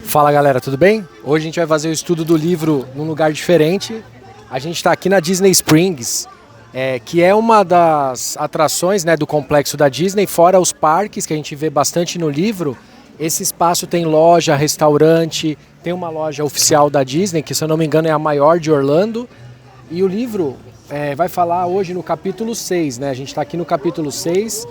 Fala galera, tudo bem? Hoje a gente vai fazer o estudo do livro num lugar diferente. A gente está aqui na Disney Springs, que é uma das atrações, né, do complexo da Disney, fora os parques que a gente vê bastante no livro. Esse espaço tem loja, restaurante, tem uma loja oficial da Disney, que se eu não me engano é a maior de Orlando. E o livro vai falar hoje no capítulo 6, né? A gente está aqui no capítulo 6.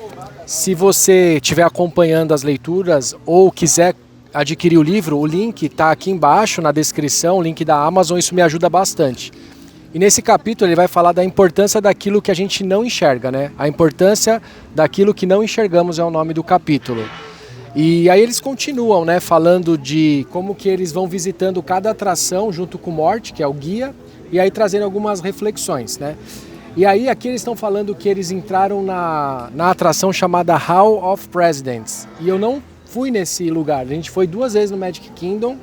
Se você estiver acompanhando as leituras ou quiser adquirir o livro, o link está aqui embaixo na descrição, o link da Amazon, isso me ajuda bastante. E nesse capítulo ele vai falar da importância daquilo que a gente não enxerga, né? A importância daquilo que não enxergamos é o nome do capítulo. E aí eles continuam, né, falando de como que eles vão visitando cada atração junto com o Morty, que é o guia, e aí trazendo algumas reflexões, né? E aí aqui eles estão falando que eles entraram na atração chamada Hall of Presidents. E eu não fui nesse lugar, a gente foi 2 vezes no Magic Kingdom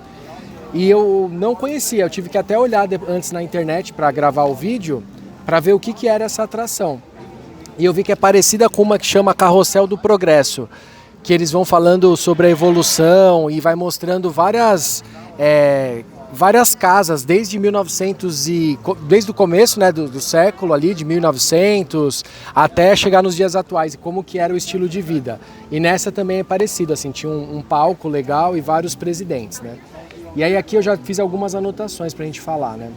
e eu não conhecia, eu tive que até olhar antes na internet para gravar o vídeo, para ver o que era essa atração. E eu vi que é parecida com uma que chama Carrossel do Progresso, que eles vão falando sobre a evolução e vai mostrando várias casas desde 1900 desde o começo, né, do século ali, de 1900 até chegar nos dias atuais e como que era o estilo de vida. E nessa também é parecido, assim, tinha um palco legal e vários presidentes, né? E aí aqui eu já fiz algumas anotações pra gente falar, né?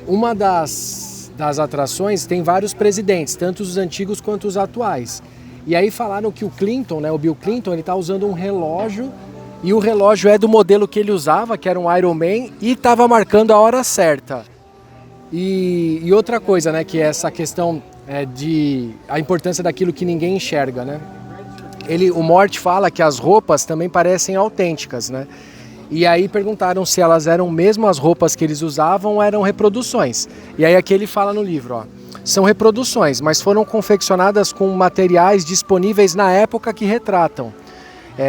Uma das atrações tem vários presidentes, tanto os antigos quanto os atuais. E aí falaram que o Clinton, né, o Bill Clinton, ele tá usando um relógio. E o relógio é do modelo que ele usava, que era um Iron Man, e estava marcando a hora certa. E outra coisa, né, que é essa questão de a importância daquilo que ninguém enxerga, né? O Morty fala que as roupas também parecem autênticas, né? E aí perguntaram se elas eram mesmo as roupas que eles usavam ou eram reproduções. E aí aqui ele fala no livro, ó, são reproduções, mas foram confeccionadas com materiais disponíveis na época que retratam.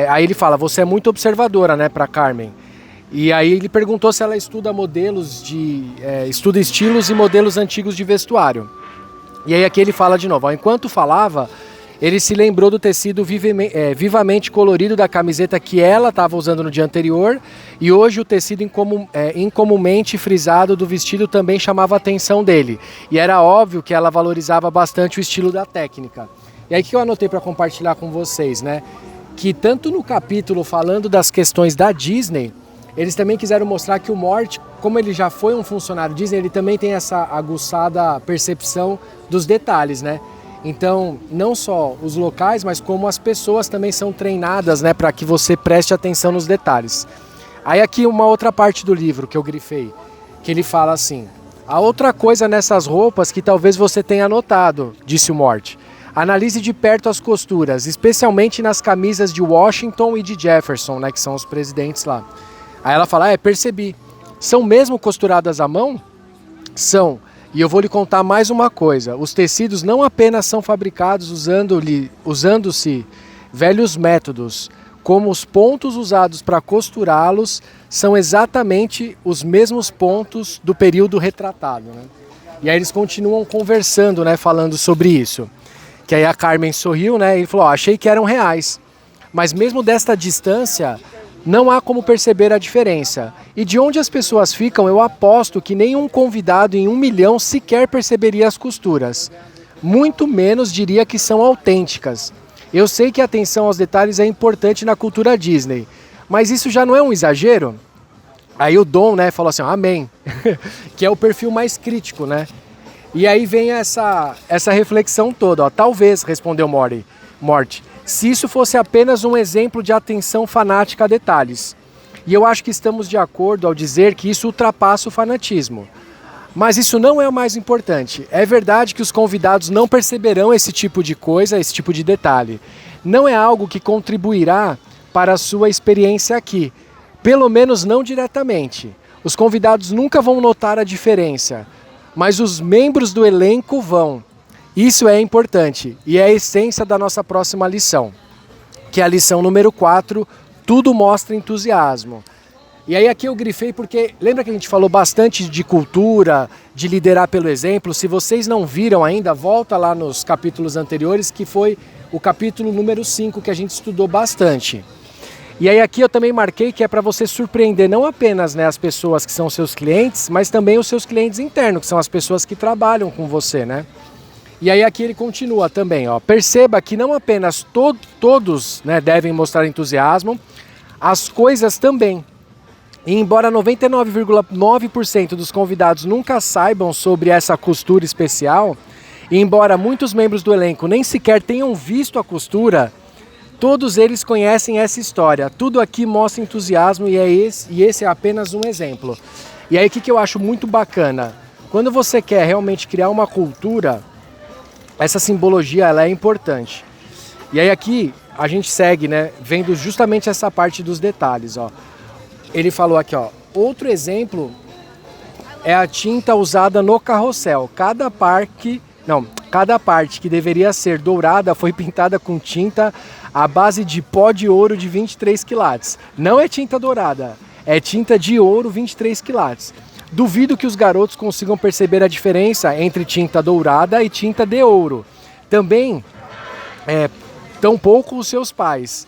Aí ele fala, você é muito observadora, né, para Carmen. E aí ele perguntou se ela estuda estuda estilos e modelos antigos de vestuário. E aí aqui ele fala de novo, ó, enquanto falava, ele se lembrou do tecido vivamente colorido da camiseta que ela estava usando no dia anterior, e hoje o tecido incomumente frisado do vestido também chamava a atenção dele. E era óbvio que ela valorizava bastante o estilo da técnica. E aí que eu anotei para compartilhar com vocês, né? Que tanto no capítulo falando das questões da Disney, eles também quiseram mostrar que o Morty, como ele já foi um funcionário Disney, ele também tem essa aguçada percepção dos detalhes, né? Então, não só os locais, mas como as pessoas também são treinadas, né, para que você preste atenção nos detalhes. Aí aqui uma outra parte do livro que eu grifei, que ele fala assim, a outra coisa nessas roupas que talvez você tenha notado, disse o Morty, analise de perto as costuras, especialmente nas camisas de Washington e de Jefferson, né, que são os presidentes lá. Aí ela fala, percebi. São mesmo costuradas à mão? São. E eu vou lhe contar mais uma coisa. Os tecidos não apenas são fabricados usando-se velhos métodos, como os pontos usados para costurá-los são exatamente os mesmos pontos do período retratado, né? E aí eles continuam conversando, né, falando sobre isso. Que aí a Carmen sorriu, né, e falou, achei que eram reais. Mas mesmo desta distância, não há como perceber a diferença. E de onde as pessoas ficam, eu aposto que nenhum convidado em 1 milhão sequer perceberia as costuras. Muito menos diria que são autênticas. Eu sei que a atenção aos detalhes é importante na cultura Disney, mas isso já não é um exagero? Aí o Dom, né, falou assim, amém, que é o perfil mais crítico, né? E aí vem essa reflexão toda, ó. Talvez, respondeu Morty, se isso fosse apenas um exemplo de atenção fanática a detalhes. E eu acho que estamos de acordo ao dizer que isso ultrapassa o fanatismo. Mas isso não é o mais importante. É verdade que os convidados não perceberão esse tipo de coisa, esse tipo de detalhe. Não é algo que contribuirá para a sua experiência aqui. Pelo menos não diretamente. Os convidados nunca vão notar a diferença. Mas os membros do elenco vão. Isso é importante e é a essência da nossa próxima lição, que é a lição número 4, tudo mostra entusiasmo. E aí aqui eu grifei porque, lembra que a gente falou bastante de cultura, de liderar pelo exemplo? Se vocês não viram ainda, volta lá nos capítulos anteriores, que foi o capítulo número 5 que a gente estudou bastante. E aí aqui eu também marquei que é para você surpreender não apenas, né, as pessoas que são seus clientes, mas também os seus clientes internos, que são as pessoas que trabalham com você, né? E aí aqui ele continua também, ó. Perceba que não apenas todos, né, devem mostrar entusiasmo, as coisas também. E embora 99,9% dos convidados nunca saibam sobre essa costura especial, e embora muitos membros do elenco nem sequer tenham visto a costura, todos eles conhecem essa história. Tudo aqui mostra entusiasmo e esse é apenas um exemplo. E aí o que eu acho muito bacana? Quando você quer realmente criar uma cultura, essa simbologia ela é importante. E aí aqui a gente segue, né, vendo justamente essa parte dos detalhes, ó. Ele falou aqui, ó, outro exemplo é a tinta usada no carrossel. Cada parte que deveria ser dourada foi pintada com tinta à base de pó de ouro de 23 quilates. Não é tinta dourada, é tinta de ouro 23 quilates. Duvido que os garotos consigam perceber a diferença entre tinta dourada e tinta de ouro. Também, tampouco os seus pais.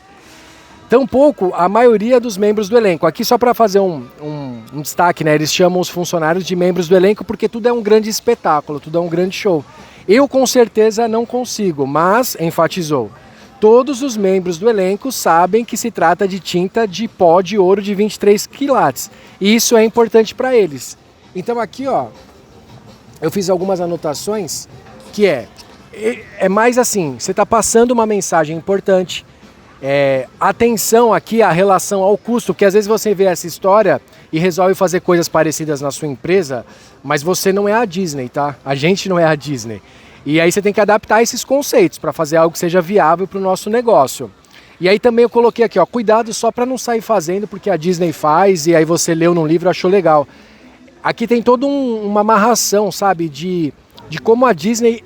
Tampouco a maioria dos membros do elenco. Aqui só para fazer um destaque, né? Eles chamam os funcionários de membros do elenco porque tudo é um grande espetáculo, tudo é um grande show. Eu com certeza não consigo, mas, enfatizou, todos os membros do elenco sabem que se trata de tinta de pó de ouro de 23 quilates. E isso é importante para eles. Então aqui, ó, eu fiz algumas anotações que é mais assim, você está passando uma mensagem importante. Atenção aqui à relação ao custo, porque às vezes você vê essa história e resolve fazer coisas parecidas na sua empresa, mas você não é a Disney, tá? A gente não é a Disney. E aí você tem que adaptar esses conceitos para fazer algo que seja viável para o nosso negócio. E aí também eu coloquei aqui, ó, cuidado só para não sair fazendo porque a Disney faz e aí você leu num livro e achou legal. Aqui tem toda uma amarração, sabe, de como a Disney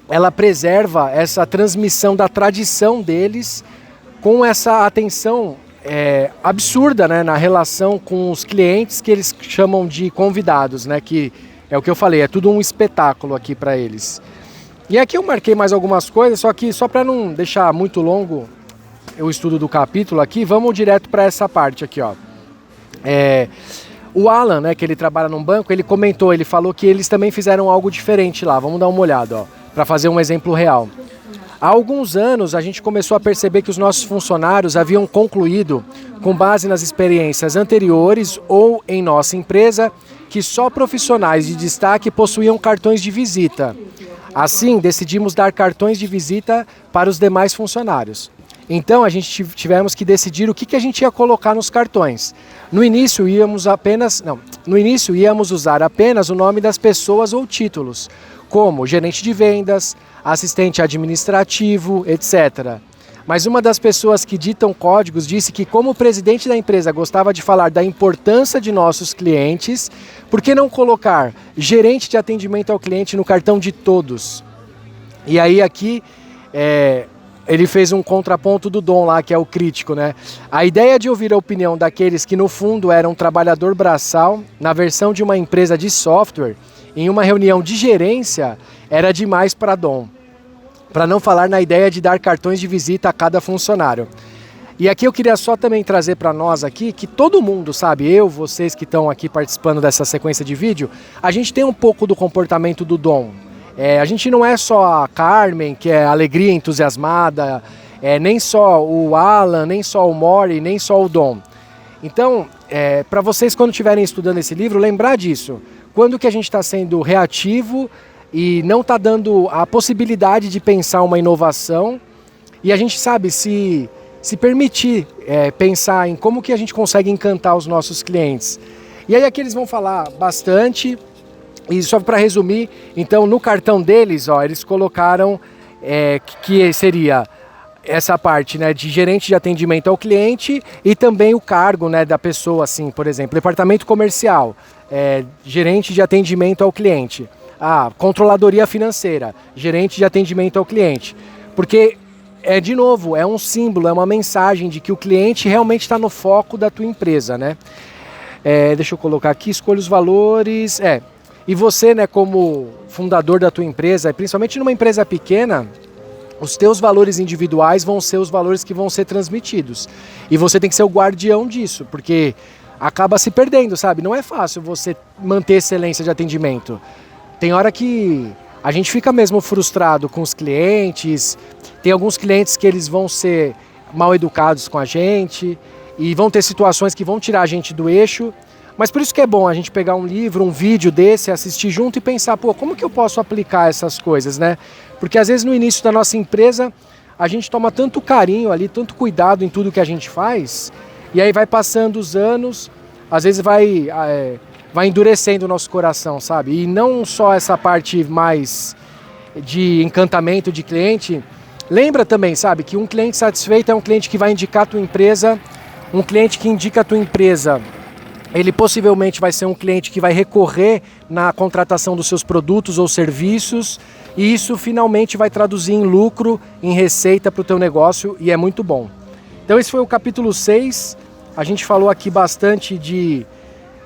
ela preserva essa transmissão da tradição deles com essa atenção absurda, né, na relação com os clientes que eles chamam de convidados, né, que é o que eu falei, é tudo um espetáculo aqui para eles. E aqui eu marquei mais algumas coisas, só para não deixar muito longo o estudo do capítulo aqui, vamos direto para essa parte aqui, ó. O Alan, né, que ele trabalha num banco, ele comentou, ele falou que eles também fizeram algo diferente lá, vamos dar uma olhada, ó, para fazer um exemplo real. Há alguns anos a gente começou a perceber que os nossos funcionários haviam concluído, com base nas experiências anteriores ou em nossa empresa, que só profissionais de destaque possuíam cartões de visita. Assim, decidimos dar cartões de visita para os demais funcionários. Então, a gente tivemos que decidir o que a gente ia colocar nos cartões. No início, íamos usar apenas o nome das pessoas ou títulos, como gerente de vendas, assistente administrativo, etc. Mas uma das pessoas que ditam códigos disse que, como o presidente da empresa gostava de falar da importância de nossos clientes, por que não colocar gerente de atendimento ao cliente no cartão de todos? E aí aqui ele fez um contraponto do Dom lá, que é o crítico, né? A ideia de ouvir a opinião daqueles que no fundo eram um trabalhador braçal, na versão de uma empresa de software, em uma reunião de gerência, era demais para Dom. Para não falar na ideia de dar cartões de visita a cada funcionário. E aqui eu queria só também trazer para nós aqui, que todo mundo, sabe, vocês que estão aqui participando dessa sequência de vídeo, a gente tem um pouco do comportamento do Dom. A gente não é só a Carmen, que é alegria entusiasmada, nem só o Alan, nem só o Mori, nem só o Dom. Então, para vocês quando estiverem estudando esse livro, lembrar disso. Quando que a gente está sendo reativo e não está dando a possibilidade de pensar uma inovação e a gente sabe se permitir pensar em como que a gente consegue encantar os nossos clientes. E aí aqui eles vão falar bastante, e só para resumir, então no cartão deles, ó, eles colocaram que seria essa parte, né, de gerente de atendimento ao cliente e também o cargo, né, da pessoa, assim, por exemplo, departamento comercial, gerente de atendimento ao cliente. Controladoria financeira, gerente de atendimento ao cliente. Porque, de novo, é um símbolo, é uma mensagem de que o cliente realmente está no foco da tua empresa, né? Deixa eu colocar aqui, escolha os valores. E você, né, como fundador da tua empresa, principalmente numa empresa pequena, os teus valores individuais vão ser os valores que vão ser transmitidos. E você tem que ser o guardião disso, porque acaba se perdendo, sabe? Não é fácil você manter excelência de atendimento. Tem hora que a gente fica mesmo frustrado com os clientes, tem alguns clientes que eles vão ser mal educados com a gente e vão ter situações que vão tirar a gente do eixo. Mas por isso que é bom a gente pegar um livro, um vídeo desse, assistir junto e pensar, pô, como que eu posso aplicar essas coisas, né? Porque às vezes no início da nossa empresa, a gente toma tanto carinho ali, tanto cuidado em tudo que a gente faz, e aí vai passando os anos, às vezes vai endurecendo o nosso coração, sabe? E não só essa parte mais de encantamento de cliente, lembra também, sabe, que um cliente satisfeito é um cliente que vai indicar a tua empresa, um cliente que indica a tua empresa, ele possivelmente vai ser um cliente que vai recorrer na contratação dos seus produtos ou serviços e isso finalmente vai traduzir em lucro, em receita para o teu negócio e é muito bom. Então esse foi o capítulo 6, a gente falou aqui bastante de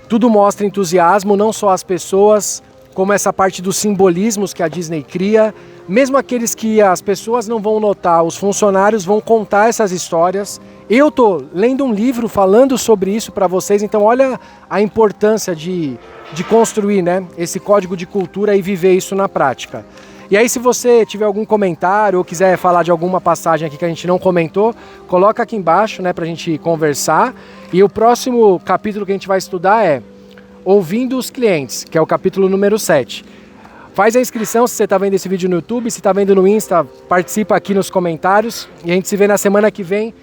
tudo mostra entusiasmo, não só as pessoas, como essa parte dos simbolismos que a Disney cria, mesmo aqueles que as pessoas não vão notar, os funcionários vão contar essas histórias. Eu tô lendo um livro falando sobre isso para vocês, então olha a importância de construir, né, esse código de cultura e viver isso na prática. E aí se você tiver algum comentário ou quiser falar de alguma passagem aqui que a gente não comentou, coloca aqui embaixo, né, pra gente conversar. E o próximo capítulo que a gente vai estudar é Ouvindo os Clientes, que é o capítulo número 7. Faz a inscrição se você está vendo esse vídeo no YouTube, se está vendo no Insta, participa aqui nos comentários e a gente se vê na semana que vem.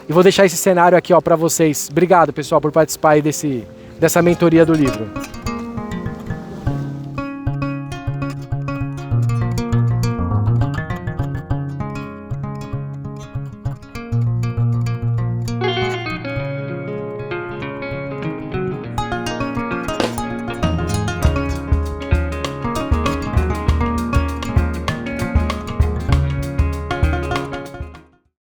E vou deixar esse cenário aqui para vocês. Obrigado, pessoal, por participar aí dessa mentoria do livro.